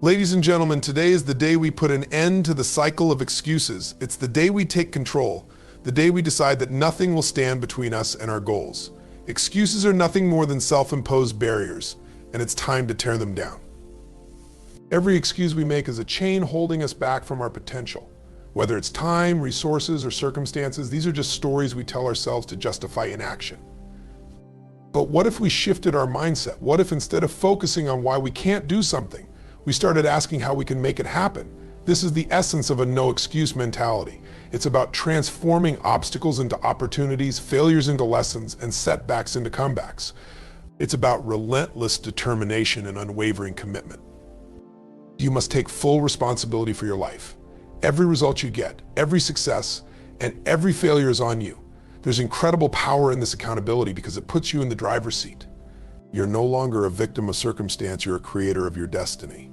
Ladies and gentlemen, today is the day we put an end to the cycle of excuses. It's the day we take control, the day we decide that nothing will stand between us and our goals. Excuses are nothing more than self-imposed barriers, and it's time to tear them down. Every excuse we make is a chain holding us back from our potential. Whether it's time, resources, or circumstances, these are just stories we tell ourselves to justify inaction. But what if we shifted our mindset? What if instead of focusing on why we can't do something, we started asking how we can make it happen? This is the essence of a no excuse mentality. It's about transforming obstacles into opportunities, failures into lessons, and setbacks into comebacks. It's about relentless determination and unwavering commitment. You must take full responsibility for your life. Every result you get, every success, and every failure is on you. There's incredible power in this accountability because it puts you in the driver's seat. You're no longer a victim of circumstance, you're a creator of your destiny.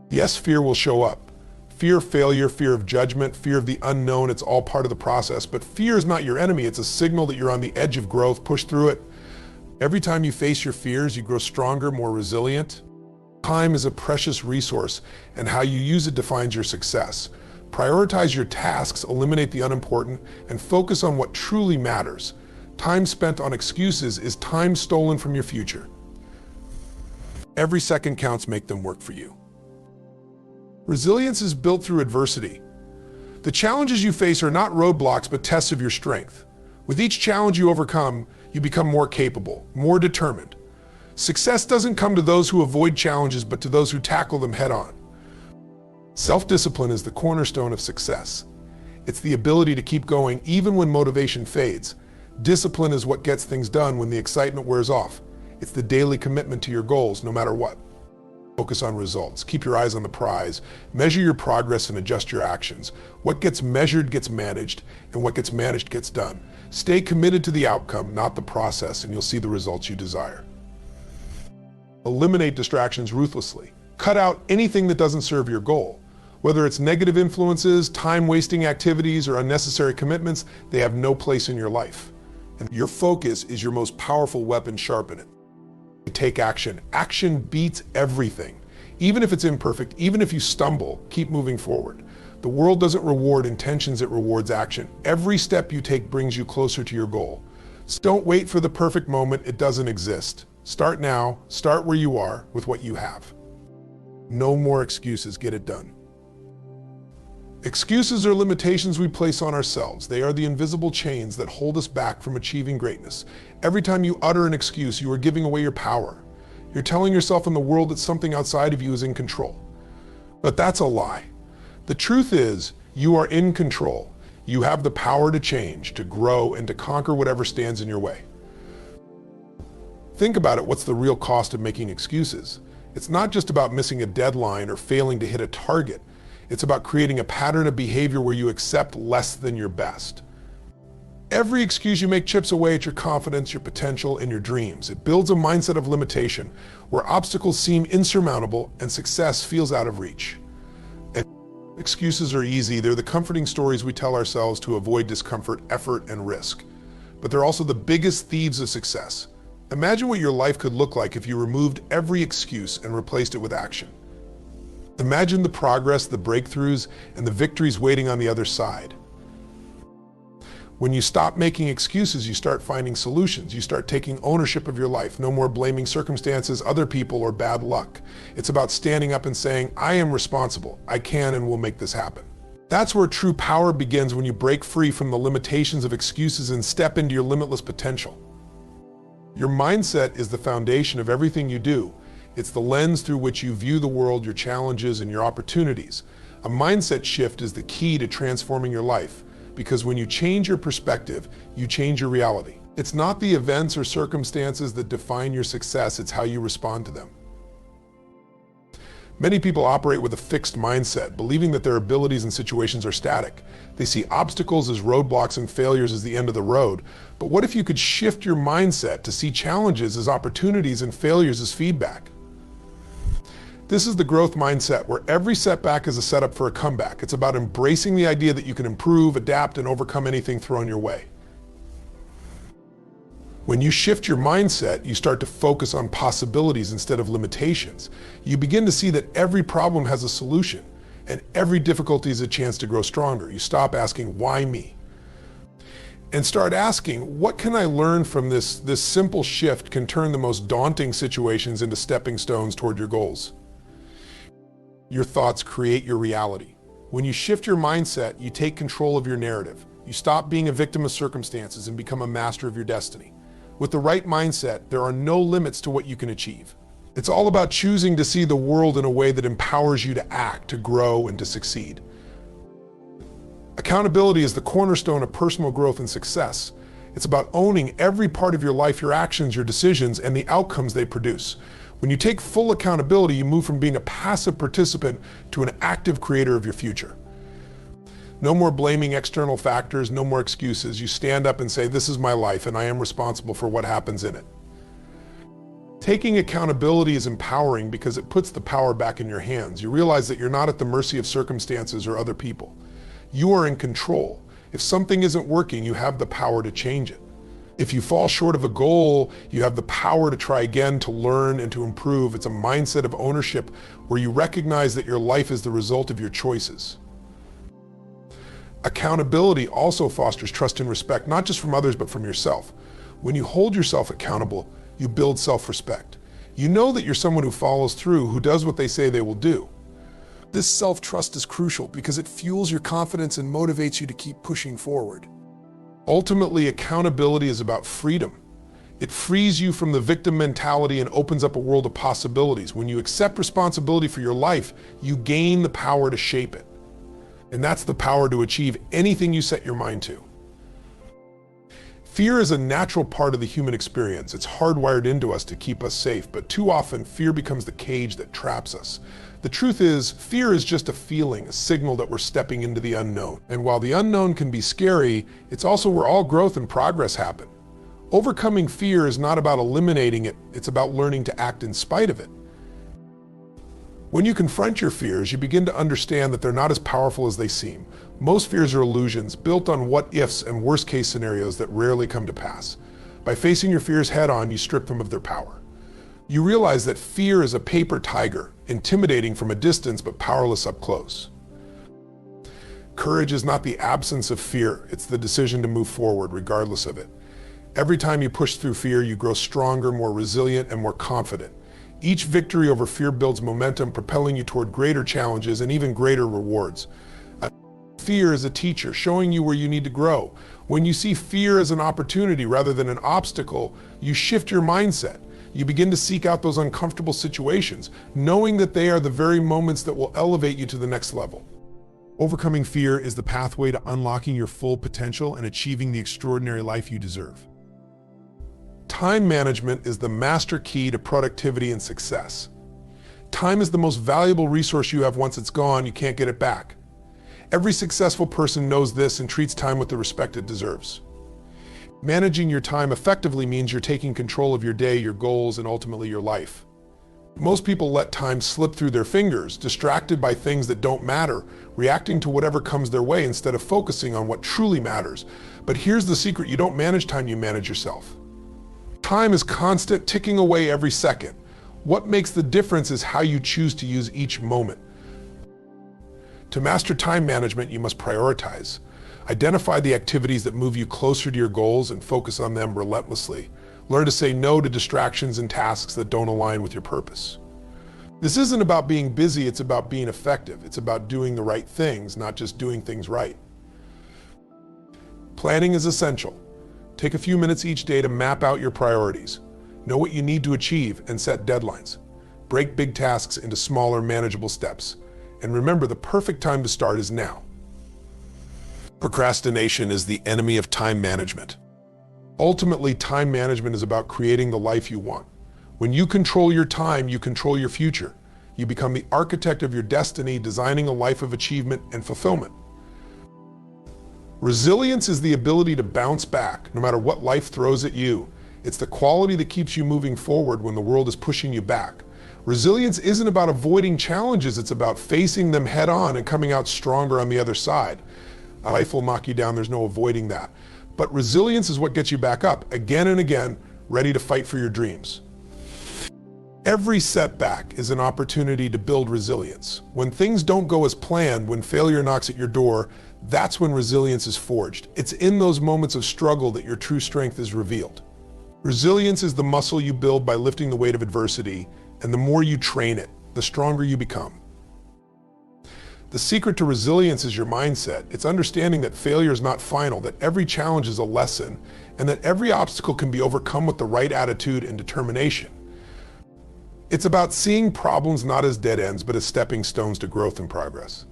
Yes, fear will show up. Fear of failure, fear of judgment, fear of the unknown, it's all part of the process. But fear is not your enemy, it's a signal that you're on the edge of growth. Push through it. Every time you face your fears, you grow stronger, more resilient. Time is a precious resource, and how you use it defines your success. Prioritize your tasks, eliminate the unimportant, and focus on what truly matters. Time spent on excuses is time stolen from your future. Every second counts, make them work for you. Resilience is built through adversity. The challenges you face are not roadblocks, but tests of your strength. With each challenge you overcome, you become more capable, more determined. Success doesn't come to those who avoid challenges, but to those who tackle them head on. Self-discipline is the cornerstone of success. It's the ability to keep going even when motivation fades. Discipline is what gets things done when the excitement wears off. It's the daily commitment to your goals, no matter what. Focus on results. Keep your eyes on the prize. Measure your progress and adjust your actions. What gets measured gets managed, and what gets managed gets done. Stay committed to the outcome, not the process, and you'll see the results you desire. Eliminate distractions ruthlessly. Cut out anything that doesn't serve your goal. Whether it's negative influences, time-wasting activities, or unnecessary commitments, they have no place in your life. And your focus is your most powerful weapon. Sharpen it. Take action. Action beats everything. Even if it's imperfect, even if you stumble, keep moving forward. The world doesn't reward intentions, it rewards action. Every step you take brings you closer to your goal. So don't wait for the perfect moment, it doesn't exist. Start now, start where you are with what you have. No more excuses, get it done. Excuses are limitations we place on ourselves. They are the invisible chains that hold us back from achieving greatness. Every time you utter an excuse, you are giving away your power. You're telling yourself and the world that something outside of you is in control. But that's a lie. The truth is, you are in control. You have the power to change, to grow, and to conquer whatever stands in your way. Think about it, what's the real cost of making excuses? It's not just about missing a deadline or failing to hit a target. It's about creating a pattern of behavior where you accept less than your best. Every excuse you make chips away at your confidence, your potential, and your dreams. It builds a mindset of limitation where obstacles seem insurmountable and success feels out of reach. And excuses are easy. They're the comforting stories we tell ourselves to avoid discomfort, effort, and risk. But they're also the biggest thieves of success. Imagine what your life could look like if you removed every excuse and replaced it with action. Imagine the progress, the breakthroughs, and the victories waiting on the other side. When you stop making excuses, you start finding solutions. You start taking ownership of your life. No more blaming circumstances, other people, or bad luck. It's about standing up and saying, I am responsible. I can and will make this happen. That's where true power begins, when you break free from the limitations of excuses and step into your limitless potential. Your mindset is the foundation of everything you do. It's the lens through which you view the world, your challenges, and your opportunities. A mindset shift is the key to transforming your life, because when you change your perspective, you change your reality. It's not the events or circumstances that define your success, it's how you respond to them. Many people operate with a fixed mindset, believing that their abilities and situations are static. They see obstacles as roadblocks and failures as the end of the road. But what if you could shift your mindset to see challenges as opportunities and failures as feedback? This is the growth mindset, where every setback is a setup for a comeback. It's about embracing the idea that you can improve, adapt, and overcome anything thrown your way. When you shift your mindset, you start to focus on possibilities instead of limitations. You begin to see that every problem has a solution, and every difficulty is a chance to grow stronger. You stop asking, why me? And start asking, what can I learn from this? This simple shift can turn the most daunting situations into stepping stones toward your goals. Your thoughts create your reality. When you shift your mindset, you take control of your narrative. You stop being a victim of circumstances and become a master of your destiny. With the right mindset, there are no limits to what you can achieve. It's all about choosing to see the world in a way that empowers you to act, to grow, and to succeed. Accountability is the cornerstone of personal growth and success. It's about owning every part of your life, your actions, your decisions, and the outcomes they produce. When you take full accountability, you move from being a passive participant to an active creator of your future. No more blaming external factors, no more excuses. You stand up and say, this is my life and I am responsible for what happens in it. Taking accountability is empowering because it puts the power back in your hands. You realize that you're not at the mercy of circumstances or other people. You are in control. If something isn't working, you have the power to change it. If you fall short of a goal, you have the power to try again, to learn and to improve. It's a mindset of ownership where you recognize that your life is the result of your choices. Accountability also fosters trust and respect, not just from others, but from yourself. When you hold yourself accountable, you build self-respect. You know that you're someone who follows through, who does what they say they will do. This self-trust is crucial because it fuels your confidence and motivates you to keep pushing forward. Ultimately, accountability is about freedom. It frees you from the victim mentality and opens up a world of possibilities. When you accept responsibility for your life, you gain the power to shape it. And that's the power to achieve anything you set your mind to. Fear is a natural part of the human experience. It's hardwired into us to keep us safe, but too often fear becomes the cage that traps us. The truth is, fear is just a feeling, a signal that we're stepping into the unknown. And while the unknown can be scary, it's also where all growth and progress happen. Overcoming fear is not about eliminating it, it's about learning to act in spite of it. When you confront your fears, you begin to understand that they're not as powerful as they seem. Most fears are illusions, built on what-ifs and worst-case scenarios that rarely come to pass. By facing your fears head-on, you strip them of their power. You realize that fear is a paper tiger, intimidating from a distance but powerless up close. Courage is not the absence of fear, it's the decision to move forward regardless of it. Every time you push through fear, you grow stronger, more resilient, and more confident. Each victory over fear builds momentum, propelling you toward greater challenges and even greater rewards. Fear is a teacher, showing you where you need to grow. When you see fear as an opportunity rather than an obstacle, you shift your mindset. You begin to seek out those uncomfortable situations, knowing that they are the very moments that will elevate you to the next level. Overcoming fear is the pathway to unlocking your full potential and achieving the extraordinary life you deserve. Time management is the master key to productivity and success. Time is the most valuable resource you have. Once it's gone, you can't get it back. Every successful person knows this and treats time with the respect it deserves. Managing your time effectively means you're taking control of your day, your goals, and ultimately your life. Most people let time slip through their fingers, distracted by things that don't matter, reacting to whatever comes their way instead of focusing on what truly matters. But here's the secret: you don't manage time, you manage yourself. Time is constant, ticking away every second. What makes the difference is how you choose to use each moment. To master time management, you must prioritize. Identify the activities that move you closer to your goals and focus on them relentlessly. Learn to say no to distractions and tasks that don't align with your purpose. This isn't about being busy, it's about being effective. It's about doing the right things, not just doing things right. Planning is essential. Take a few minutes each day to map out your priorities. Know what you need to achieve and set deadlines. Break big tasks into smaller, manageable steps. And remember, the perfect time to start is now. Procrastination is the enemy of time management. Ultimately, time management is about creating the life you want. When you control your time, you control your future. You become the architect of your destiny, designing a life of achievement and fulfillment. Resilience is the ability to bounce back, no matter what life throws at you. It's the quality that keeps you moving forward when the world is pushing you back. Resilience isn't about avoiding challenges, it's about facing them head on and coming out stronger on the other side. Life will knock you down, there's no avoiding that. But resilience is what gets you back up again and again, ready to fight for your dreams. Every setback is an opportunity to build resilience. When things don't go as planned, when failure knocks at your door, that's when resilience is forged. It's in those moments of struggle that your true strength is revealed. Resilience is the muscle you build by lifting the weight of adversity, and the more you train it, the stronger you become. The secret to resilience is your mindset. It's understanding that failure is not final, that every challenge is a lesson, and that every obstacle can be overcome with the right attitude and determination. It's about seeing problems not as dead ends, but as stepping stones to growth and progress.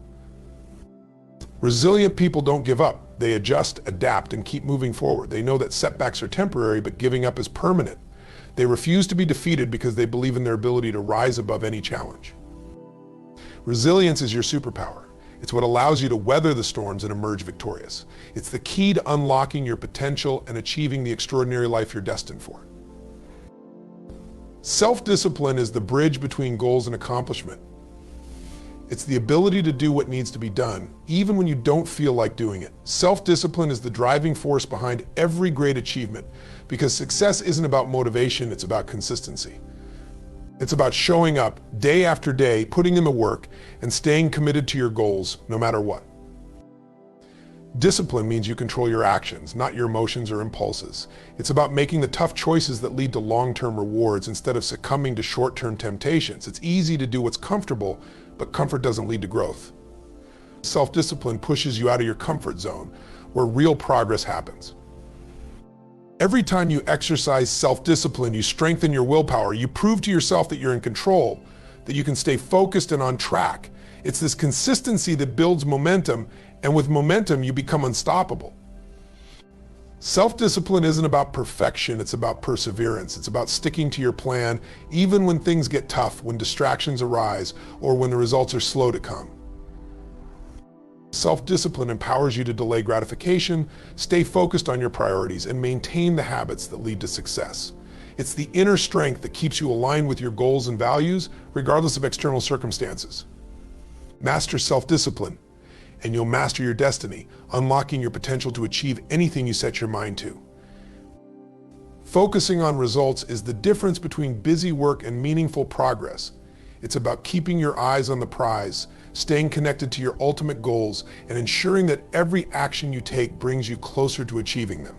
Resilient people don't give up. They adjust, adapt, and keep moving forward. They know that setbacks are temporary, but giving up is permanent. They refuse to be defeated because they believe in their ability to rise above any challenge. Resilience is your superpower. It's what allows you to weather the storms and emerge victorious. It's the key to unlocking your potential and achieving the extraordinary life you're destined for. Self-discipline is the bridge between goals and accomplishment. It's the ability to do what needs to be done, even when you don't feel like doing it. Self-discipline is the driving force behind every great achievement, because success isn't about motivation, it's about consistency. It's about showing up day after day, putting in the work, and staying committed to your goals, no matter what. Discipline means you control your actions, not your emotions or impulses. It's about making the tough choices that lead to long-term rewards instead of succumbing to short-term temptations. It's easy to do what's comfortable, but comfort doesn't lead to growth. Self-discipline pushes you out of your comfort zone, where real progress happens. Every time you exercise self-discipline, you strengthen your willpower. You prove to yourself that you're in control, that you can stay focused and on track. It's this consistency that builds momentum, and with momentum, you become unstoppable. Self-discipline isn't about perfection, it's about perseverance. It's about sticking to your plan, even when things get tough, when distractions arise, or when the results are slow to come. Self-discipline empowers you to delay gratification, stay focused on your priorities, and maintain the habits that lead to success. It's the inner strength that keeps you aligned with your goals and values, regardless of external circumstances. Master self-discipline, and you'll master your destiny, unlocking your potential to achieve anything you set your mind to. Focusing on results is the difference between busy work and meaningful progress. It's about keeping your eyes on the prize, staying connected to your ultimate goals, and ensuring that every action you take brings you closer to achieving them.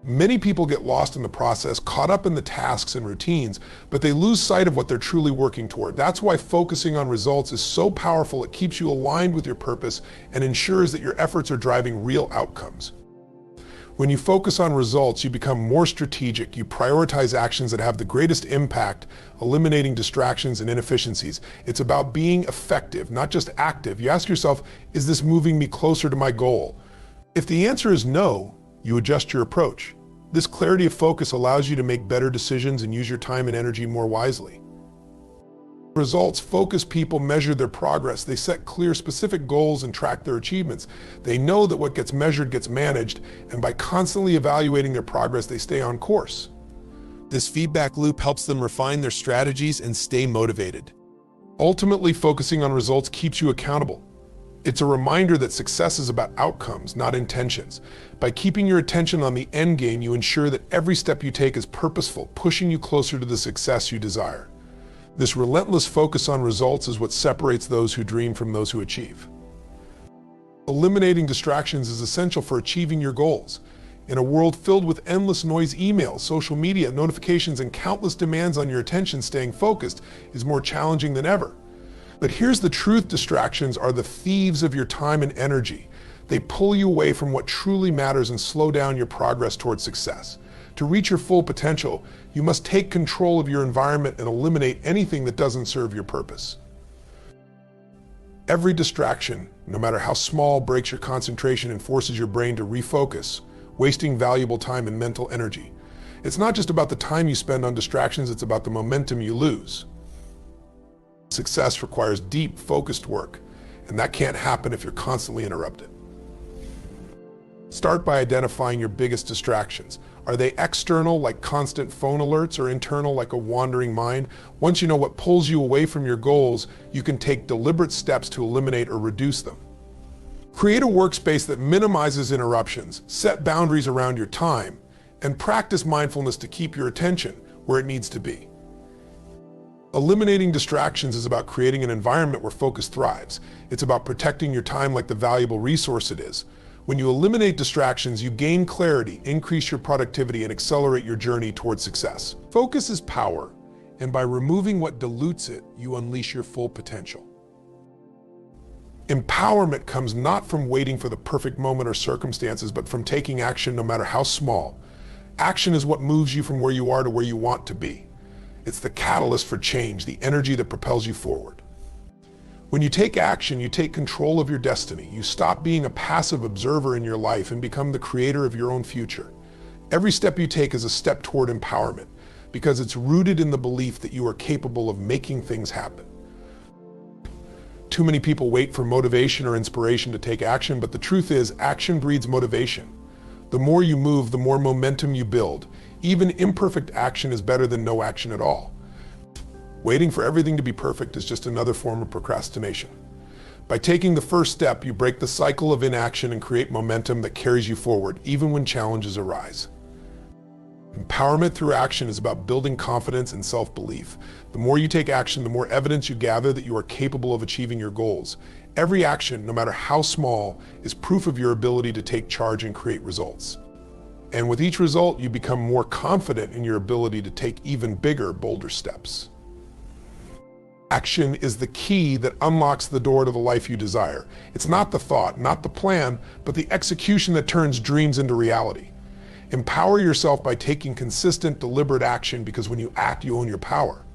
Many people get lost in the process, caught up in the tasks and routines, but they lose sight of what they're truly working toward. That's why focusing on results is so powerful. It keeps you aligned with your purpose and ensures that your efforts are driving real outcomes. When you focus on results, you become more strategic. You prioritize actions that have the greatest impact, eliminating distractions and inefficiencies. It's about being effective, not just active. You ask yourself, is this moving me closer to my goal? If the answer is no, you adjust your approach. This clarity of focus allows you to make better decisions and use your time and energy more wisely. Results-focused people measure their progress. They set clear, specific goals and track their achievements. They know that what gets measured gets managed, and by constantly evaluating their progress, they stay on course. This feedback loop helps them refine their strategies and stay motivated. Ultimately, focusing on results keeps you accountable. It's a reminder that success is about outcomes, not intentions. By keeping your attention on the end game, you ensure that every step you take is purposeful, pushing you closer to the success you desire. This relentless focus on results is what separates those who dream from those who achieve. Eliminating distractions is essential for achieving your goals. In a world filled with endless noise, emails, social media, notifications, and countless demands on your attention, staying focused is more challenging than ever. But here's the truth: distractions are the thieves of your time and energy. They pull you away from what truly matters and slow down your progress towards success. To reach your full potential, you must take control of your environment and eliminate anything that doesn't serve your purpose. Every distraction, no matter how small, breaks your concentration and forces your brain to refocus, wasting valuable time and mental energy. It's not just about the time you spend on distractions, it's about the momentum you lose. Success requires deep, focused work, and that can't happen if you're constantly interrupted. Start by identifying your biggest distractions. Are they external, like constant phone alerts, or internal, like a wandering mind? Once you know what pulls you away from your goals, you can take deliberate steps to eliminate or reduce them. Create a workspace that minimizes interruptions, set boundaries around your time, and practice mindfulness to keep your attention where it needs to be. Eliminating distractions is about creating an environment where focus thrives. It's about protecting your time like the valuable resource it is. When you eliminate distractions, you gain clarity, increase your productivity, and accelerate your journey towards success. Focus is power, and by removing what dilutes it, you unleash your full potential. Empowerment comes not from waiting for the perfect moment or circumstances, but from taking action no matter how small. Action is what moves you from where you are to where you want to be. It's the catalyst for change, the energy that propels you forward. When you take action, you take control of your destiny. You stop being a passive observer in your life and become the creator of your own future. Every step you take is a step toward empowerment, because it's rooted in the belief that you are capable of making things happen. Too many people wait for motivation or inspiration to take action, but the truth is, action breeds motivation. The more you move, the more momentum you build. Even imperfect action is better than no action at all. Waiting for everything to be perfect is just another form of procrastination. By taking the first step, you break the cycle of inaction and create momentum that carries you forward, even when challenges arise. Empowerment through action is about building confidence and self-belief. The more you take action, the more evidence you gather that you are capable of achieving your goals. Every action, no matter how small, is proof of your ability to take charge and create results. And with each result, you become more confident in your ability to take even bigger, bolder steps. Action is the key that unlocks the door to the life you desire. It's not the thought, not the plan, but the execution that turns dreams into reality. Empower yourself by taking consistent, deliberate action, because when you act, you own your power.